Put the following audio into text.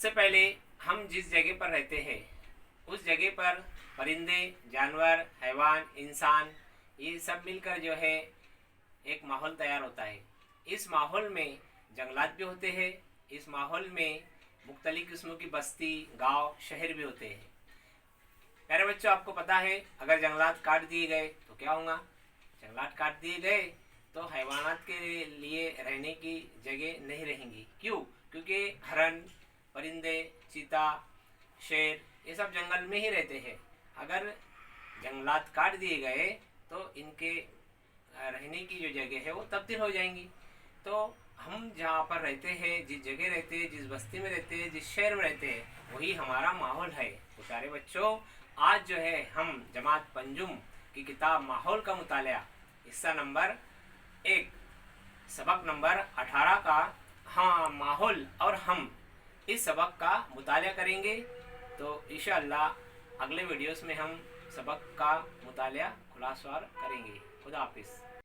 सबसे पहले हम जिस जगह पर रहते हैं उस जगह पर परिंदे, जानवर, हैवान, इंसान, ये सब मिलकर जो है एक माहौल तैयार होता है। इस माहौल में जंगलात भी होते हैं। इस माहौल में मुख्तलिफ किस्मों की बस्ती, गांव, शहर भी होते हैं। प्यारे बच्चों, आपको पता है अगर जंगलात काट दिए गए तो क्या होगा? जंगलात काट दिए गए तो हैवानात के लिए रहने की जगह नहीं रहेंगी। क्यों? क्योंकि हरन, परिंदे, चीता, शेर ये सब जंगल में ही रहते हैं। अगर जंगलात काट दिए गए तो इनके रहने की जो जगह है वो तब्दील हो जाएंगी। तो हम जहाँ पर रहते हैं, जिस जगह रहते हैं, जिस बस्ती में रहते हैं, जिस शहर में रहते हैं, वही हमारा माहौल है। तो प्यारे बच्चों, आज जो है हम जमात पंजुम की किताब माहौल का मुतालिया हिस्सा नंबर 1 सबक नंबर 18 का हाँ माहौल और हम इस सबक का मुतालिया करेंगे। तो इंशाअल्लाह अगले वीडियोस में हम सबक का मुतालिया खुलासवार करेंगे। खुदा हाफिज़।